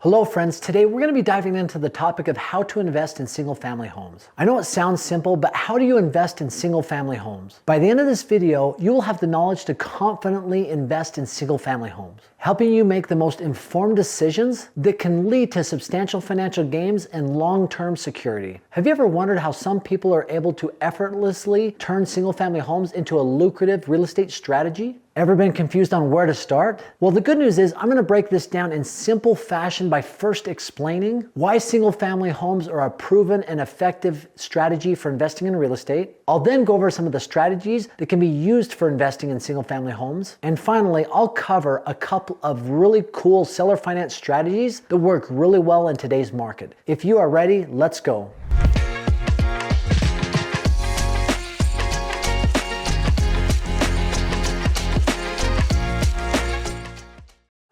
Hello friends, today we're going to be diving into the topic of how to invest in single-family homes. I know it sounds simple, but how do you invest in single-family homes? By the end of this video, you will have the knowledge to confidently invest in single-family homes, helping you make the most informed decisions that can lead to substantial financial gains and long-term security. Have you ever wondered how some people are able to effortlessly turn single-family homes into a lucrative real estate strategy? Ever been confused on where to start? Well, the good news is I'm going to break this down in simple fashion by first explaining why single-family homes are a proven and effective strategy for investing in real estate. I'll then go over some of the strategies that can be used for investing in single-family homes. And finally, I'll cover a couple of really cool seller finance strategies that work really well in today's market. If you are ready, let's go.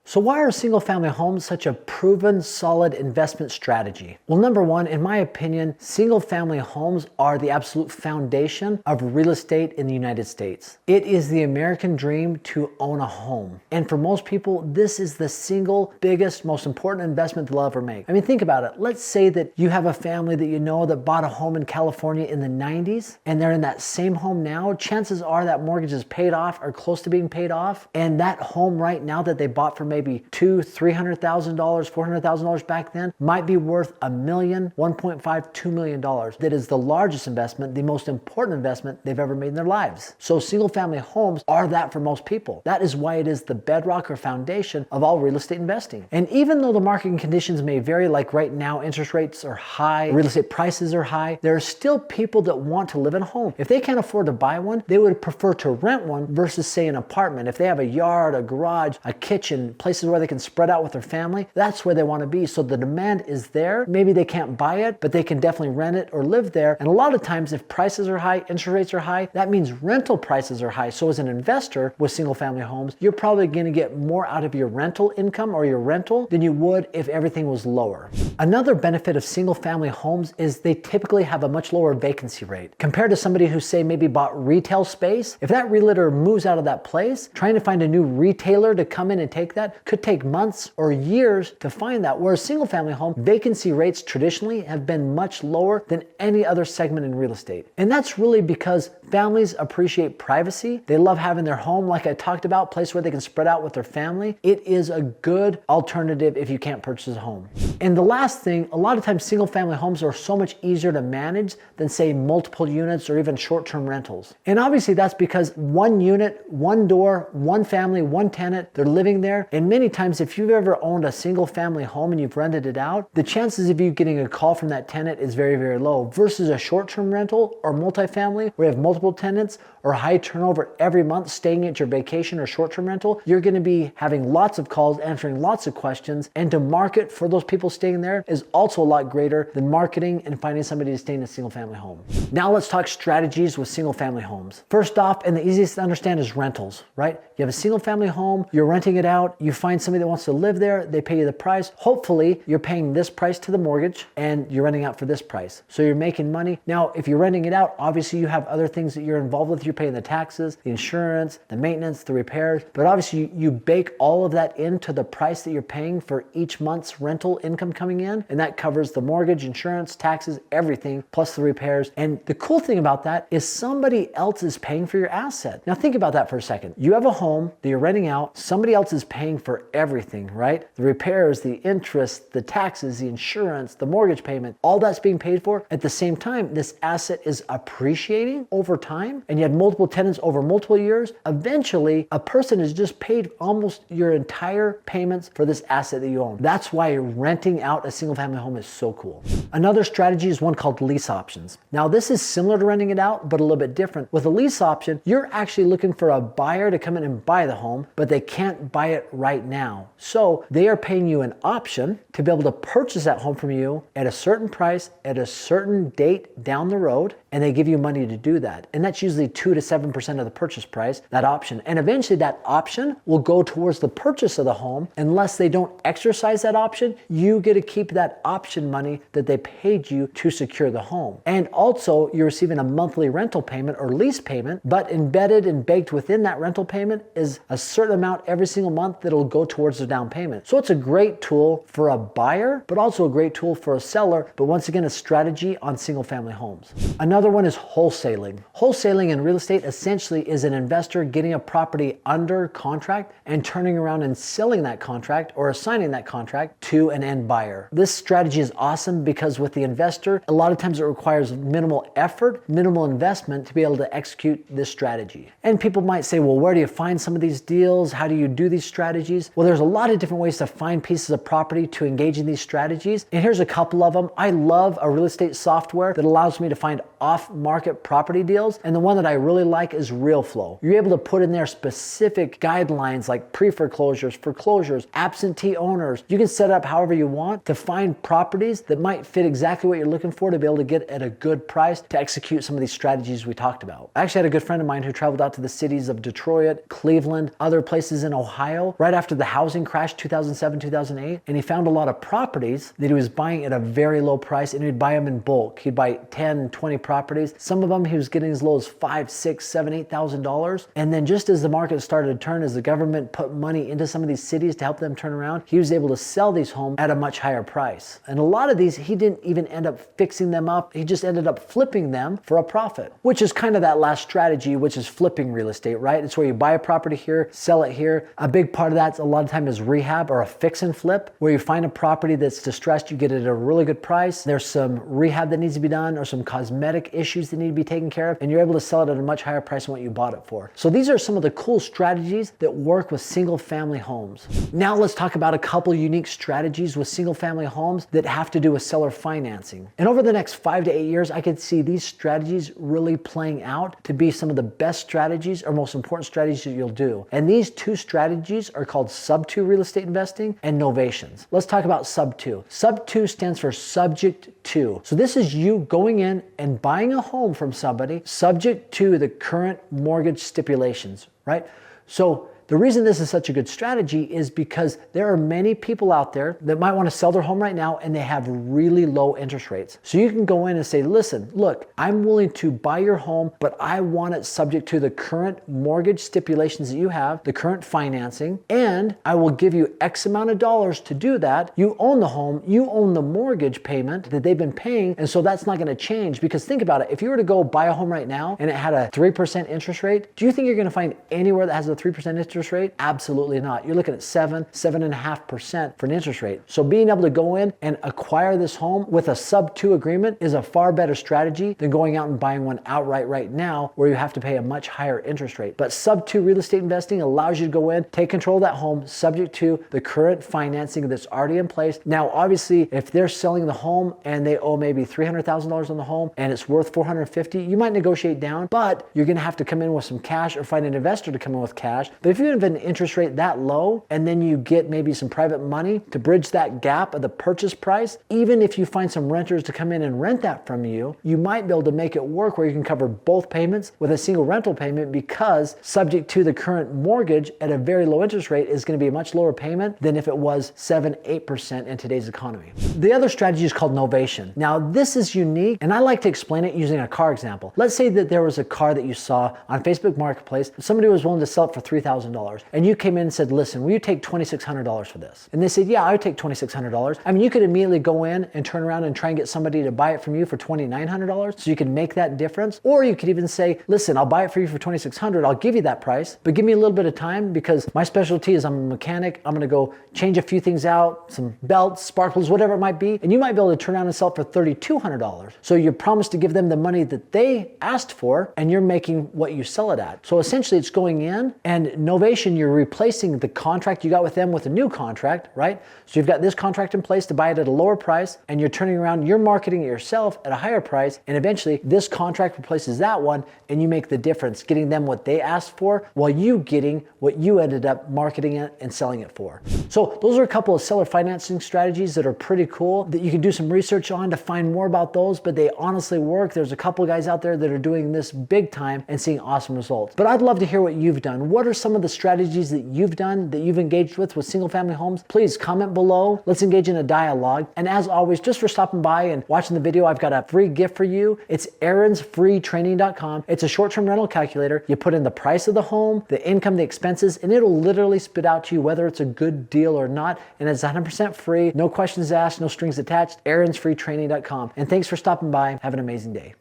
So why are single-family homes such a proven, solid investment strategy? Well, number one, in my opinion, single-family homes are the absolute foundation of real estate in the United States. It is the American dream to own a home. And for most people, this is the single biggest, most important investment they'll ever make. I mean, think about it. Let's say that you have a family that you know that bought a home in California in the 90s, and they're in that same home now. Chances are that mortgage is paid off or close to being paid off. And that home right now that they bought for maybe $200,000, $300,000, $400,000 back then might be worth $1 million, $1.5, $2 million. That is the largest investment, the most important investment they've ever made in their lives. So single-family homes are that for most people. That is why it is the bedrock or foundation of all real estate investing. And even though the market conditions may vary, like right now, interest rates are high, real estate prices are high, there are still people that want to live in a home. If they can't afford to buy one, they would prefer to rent one versus, say, an apartment. If they have a yard, a garage, a kitchen, places where they can spread out with their family, that's where they want to be. So the demand is there. Maybe they can't buy it, but they can definitely rent it or live there. And a lot of times, if prices are high, interest rates are high, that means rental prices are high. So as an investor with single family homes, you're probably going to get more out of your rental income or your rental than you would if everything was lower. Another benefit of single family homes is they typically have a much lower vacancy rate compared to somebody who, say, maybe bought retail space. If that realtor moves out of that place, trying to find a new retailer to come in and take that could take months or years to find that. Whereas single family home vacancy rates traditionally have been much lower than any other segment in real estate. And that's really because families appreciate privacy. They love having their home, like I talked about, place where they can spread out with their family. It is a good alternative if you can't purchase a home. And the last thing, a lot of times single family homes are so much easier to manage than, say, multiple units or even short-term rentals. And obviously that's because one unit, one door, one family, one tenant, they're living there. And many times if you've ever owned a single family home and you've rented it out, the chances of you getting a call from that tenant is very, very low versus a short-term rental or multifamily where you have multiple tenants or high turnover every month staying at your vacation or short-term rental. You're going to be having lots of calls, answering lots of questions, and to market for those people staying there is also a lot greater than marketing and finding somebody to stay in a single family home. Now let's talk strategies with single family homes. First off, and the easiest to understand, is rentals, right? You have a single family home, you're renting it out, you find somebody that wants to live there, they pay you the price. Hopefully you're paying this price to the mortgage and you're renting out for this price. So you're making money. Now, if you're renting it out, obviously you have other things that you're involved with. You're paying the taxes, the insurance, the maintenance, the repairs, but obviously you bake all of that into the price that you're paying for each month's rental income coming in. And that covers the mortgage, insurance, taxes, everything, plus the repairs. And the cool thing about that is somebody else is paying for your asset. Now think about that for a second. You have a home that you're renting out, somebody else is paying for everything, right? The repairs, the interest, the taxes, the insurance, the mortgage payment, all that's being paid for. At the same time, this asset is appreciating over time, and you had multiple tenants over multiple years. Eventually, a person has just paid almost your entire payments for this asset that you own. That's why renting out a single family home is so cool. Another strategy is one called lease options. Now, this is similar to renting it out, but a little bit different. With a lease option, you're actually looking for a buyer to come in and buy the home, but they can't buy it right now. So they are paying you an option to be able to purchase that home from you at a certain price, at a certain date down the road, and they give you money to do that. And that's usually 2 to 7% of the purchase price, that option. And eventually that option will go towards the purchase of the home. Unless they don't exercise that option, you get to keep that option money that they paid you to secure the home. And also you're receiving a monthly rental payment or lease payment, but embedded and baked within that rental payment is a certain amount every single month that'll it'll go towards the down payment. So it's a great tool for a buyer, but also a great tool for a seller, but once again, a strategy on single family homes. Another one is wholesaling. Wholesaling in real estate essentially is an investor getting a property under contract and turning around and selling that contract or assigning that contract to an end buyer. This strategy is awesome because with the investor, a lot of times it requires minimal effort, minimal investment to be able to execute this strategy. And people might say, well, where do you find some of these deals? How do you do these strategies? Well, there's a lot of different ways to find pieces of property to engage in these strategies. And here's a couple of them. I love a real estate software that allows me to find off-market property deals. And the one that I really like is RealFlow. You're able to put in there specific guidelines like pre-foreclosures, foreclosures, absentee owners. You can set it up however you want to find properties that might fit exactly what you're looking for to be able to get at a good price to execute some of these strategies we talked about. I actually had a good friend of mine who traveled out to the cities of Detroit, Cleveland, other places in Ohio right after the housing crash 2007, 2008, and he found a lot of properties that he was buying at a very low price, and he'd buy them in bulk. He'd buy 10, 20 properties. Some of them he was getting as low as $5,000, $6,000, $7,000, $8,000. And then just as the market started to turn, as the government put money into some of these cities to help them turn around, he was able to sell these homes at a much higher price. And a lot of these, he didn't even end up fixing them up. He just ended up flipping them for a profit, which is kind of that last strategy, which is flipping real estate, right? It's where you buy a property here, sell it here. A big part of that a lot of time is rehab or a fix and flip, where you find a property that's distressed, you get it at a really good price. There's some rehab that needs to be done or some cosmetic issues that need to be taken care of, and you're able to sell it at a much higher price than what you bought it for. So these are some of the cool strategies that work with single family homes. Now let's talk about a couple unique strategies with single family homes that have to do with seller financing. And over the next 5 to 8 years, I could see these strategies really playing out to be some of the best strategies or most important strategies that you'll do. And these two strategies are called Subto real estate investing and Novations. Let's talk about Subto. Subto stands for subject to. So this is you going in and buying a home from somebody subject to the current mortgage stipulations, right? So the reason this is such a good strategy is because there are many people out there that might want to sell their home right now and they have really low interest rates. So you can go in and say, listen, look, I'm willing to buy your home, but I want it subject to the current mortgage stipulations that you have, the current financing, and I will give you X amount of dollars to do that. You own the home, you own the mortgage payment that they've been paying, and so that's not going to change. Because think about it, if you were to go buy a home right now and it had a 3% interest rate, do you think you're going to find anywhere that has a 3% interest rate? Absolutely not. You're looking at 7.5% for an interest rate. So being able to go in and acquire this home with a sub-2 agreement is a far better strategy than going out and buying one outright right now where you have to pay a much higher interest rate. But sub-2 real estate investing allows you to go in, take control of that home subject to the current financing that's already in place. Now, obviously, if they're selling the home and they owe maybe $300,000 on the home and it's worth $450,000, you might negotiate down, but you're going to have to come in with some cash or find an investor to come in with cash. But if you have an interest rate that low and then you get maybe some private money to bridge that gap of the purchase price, even if you find some renters to come in and rent that from you, you might be able to make it work where you can cover both payments with a single rental payment, because subject to the current mortgage at a very low interest rate is going to be a much lower payment than if it was 7-8% in today's economy. The other strategy is called Novation. Now this is unique, and I like to explain it using a car example. Let's say that there was a car that you saw on Facebook Marketplace, somebody was willing to sell it for $3,000, and you came in and said, listen, will you take $2,600 for this? And they said, yeah, I would take $2,600. I mean, you could immediately go in and turn around and try and get somebody to buy it from you for $2,900 so you can make that difference. Or you could even say, listen, I'll buy it for you for $2,600. I'll give you that price, but give me a little bit of time because my specialty is I'm a mechanic. I'm going to go change a few things out, some belts, sparklers, whatever it might be. And you might be able to turn around and sell it for $3,200. So you promise to give them the money that they asked for, and you're making what you sell it at. So essentially it's going in, and Novation, you're replacing the contract you got with them with a new contract, right? So you've got this contract in place to buy it at a lower price, and you're turning around, you're marketing it yourself at a higher price, and eventually this contract replaces that one, and you make the difference, getting them what they asked for while you getting what you ended up marketing it and selling it for. So those are a couple of seller financing strategies that are pretty cool that you can do some research on to find more about those, but they honestly work. There's a couple of guys out there that are doing this big time and seeing awesome results. But I'd love to hear what you've done. What are some of the strategies that you've done, that you've engaged with single family homes, please comment below. Let's engage in a dialogue. And as always, just for stopping by and watching the video, I've got a free gift for you. It's aaron'sfreetraining.com. It's a short-term rental calculator. You put in the price of the home, the income, the expenses, and it'll literally spit out to you whether it's a good deal or not. And it's 100% free, no questions asked, no strings attached, aaron'sfreetraining.com. And thanks for stopping by. Have an amazing day.